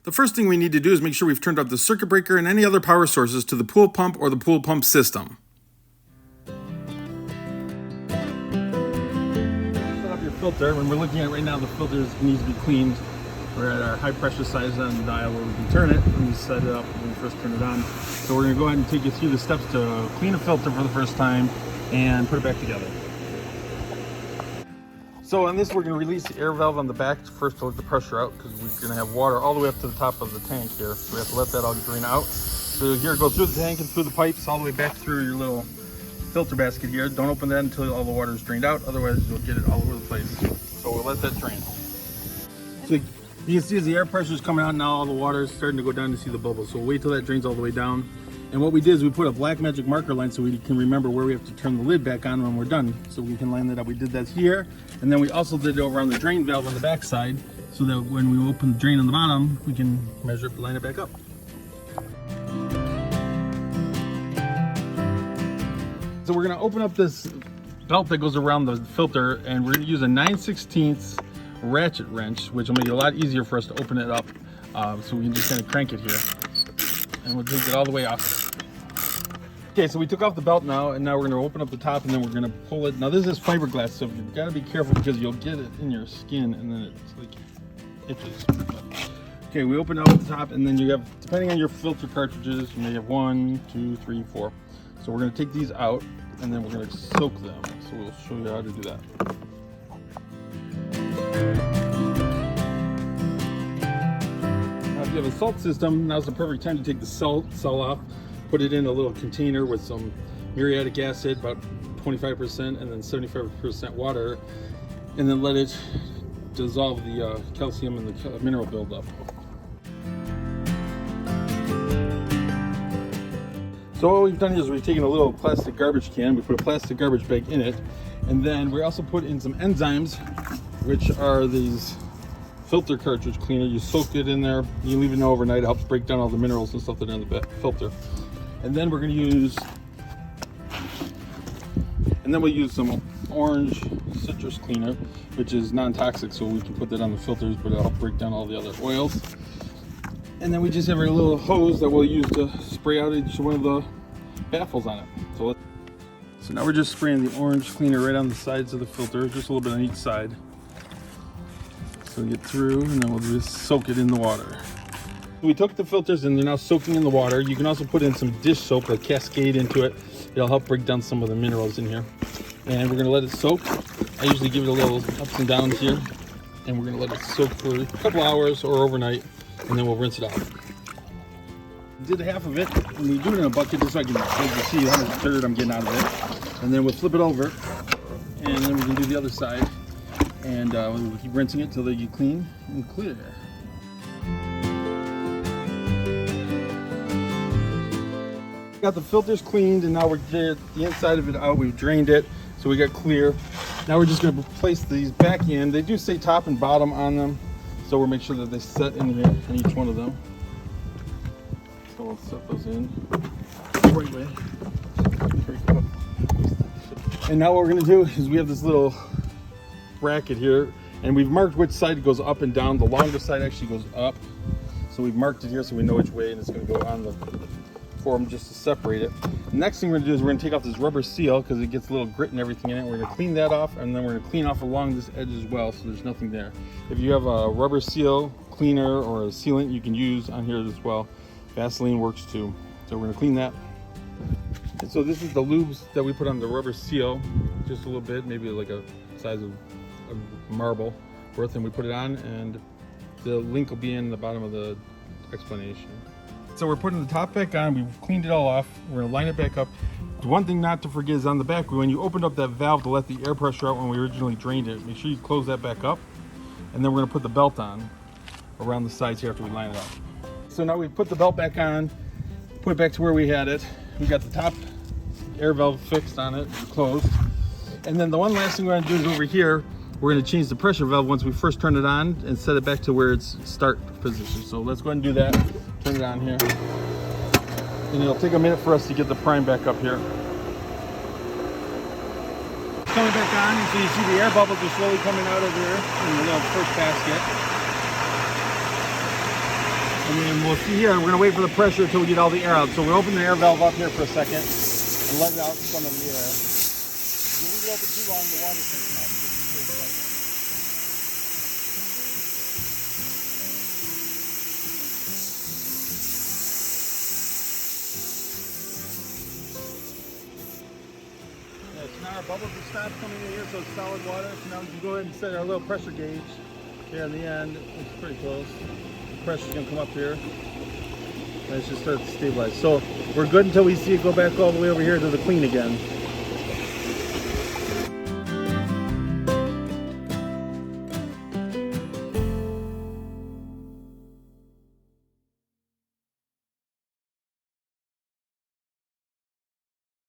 The first thing we need to do is make sure we've turned off the circuit breaker and any other power sources to the pool pump or the pool pump system. Set up your filter. When we're looking at it right now, the filter needs to be cleaned. We're at our high pressure size on the dial where we can turn it when we set it up when we first turn it on. So we're going to go ahead and take you through the steps to clean a filter for the first time and put it back together. So on this, we're going to release the air valve on the back first to let the pressure out, because we're going to have water all the way up to the top of the tank here. So we have to let that all drain out. So here, go through the tank and through the pipes all the way back through your little filter basket here. Don't open that until all the water is drained out, otherwise you'll get it all over the place. So we'll let that drain. So you can see as the air pressure is coming out now, all the water is starting to go down to see the bubbles. So we'll wait till that drains all the way down. And what we did is we put a black magic marker line so we can remember where we have to turn the lid back on when we're done. So we can line that up. We did that here. And then we also did it over on the drain valve on the back side so that when we open the drain on the bottom, we can measure it, line it back up. So we're gonna open up this belt that goes around the filter, and we're gonna use a 9/16 ratchet wrench, which will make it a lot easier for us to open it up. So we can just kind of crank it here. And we'll take it all the way off. Okay, so we took off the belt now, and now we're gonna open up the top, and then we're gonna pull it. Now this is fiberglass, so you've gotta be careful because you'll get it in your skin and then it's like itches. Okay, we open up the top, and then you have, depending on your filter cartridges, you may have 1, 2, 3, 4. So we're gonna take these out, and then we're gonna soak them. So we'll show you how to do that. If you have a salt system, now's the perfect time to take the salt cell off, put it in a little container with some muriatic acid, about 25%, and then 75% water, and then let it dissolve the calcium and the mineral buildup. So what we've done here is we've taken a little plastic garbage can, we put a plastic garbage bag in it, and then we also put in some enzymes, which are these filter cartridge cleaner. You soak it in there, you leave it overnight, it helps break down all the minerals and stuff that are in the filter. And then we're going to use, we'll use some orange citrus cleaner, which is non-toxic, so we can put that on the filters, but it'll help break down all the other oils. And then we just have our little hose that we'll use to spray out each one of the baffles on it. So now we're just spraying the orange cleaner right on the sides of the filter, just a little bit on each side. So we get through, and then we'll just soak it in the water. We took the filters and they're now soaking in the water. You can also put in some dish soap, like Cascade, into it. It'll help break down some of the minerals in here. And we're gonna let it soak. I usually give it a little ups and downs here. And we're gonna let it soak for a couple hours or overnight, and then we'll rinse it off. Did half of it, and we do it in a bucket just so I can see how much dirt I'm getting out of it. And then we'll flip it over, and then we can do the other side. And we'll keep rinsing it till they get clean and clear. Got the filters cleaned, and now we're getting the inside of it out. We've drained it, so we got clear. Now we're just going to place these back in. They do say top and bottom on them, so we'll make sure that they set in here in each one of them. So we'll set those in the right way. And now what we're going to do is we have this little bracket here, and we've marked which side goes up and down. The longer side actually goes up, so we've marked it here so we know which way, and it's going to go on the form just to separate it. The next thing we're going to do is we're going to take off this rubber seal because it gets a little grit and everything in it. We're going to clean that off, and then we're going to clean off along this edge as well, so there's nothing there. If you have a rubber seal cleaner or a sealant, you can use on here as well. Vaseline works too. So we're going to clean that. And so this is the lubes that we put on the rubber seal, just a little bit, maybe like a size of a marble worth, and we put it on, and the link will be in the bottom of the explanation. So we're putting the top back on. We've cleaned it all off. We're gonna line it back up. The one thing not to forget is on the back, when you opened up that valve to let the air pressure out when we originally drained it, make sure you close that back up, and then we're gonna put the belt on around the sides here after we line it up. So now we've put the belt back on, put it back to where we had it. We got the top air valve fixed on it, closed. And then the one last thing we're gonna do is over here, we're going to change the pressure valve once we first turn it on and set it back to where it's start position. So let's go ahead and do that. Turn it on here. And it'll take a minute for us to get the prime back up here. Coming back on, so you see the air bubbles are slowly coming out of there in the little first basket. And then we'll see here, we're gonna wait for the pressure until we get all the air out. So we'll open the air valve up here for a second and let out some of the air. If we leave it open too long, the water's gonna come out. Yeah, so now our bubbles have stopped coming in here, so it's solid water. So now we can go ahead and set our little pressure gauge here in the end. It's pretty close. The pressure's gonna come up here. And it should start to stabilize. So we're good until we see it go back all the way over here to the clean again.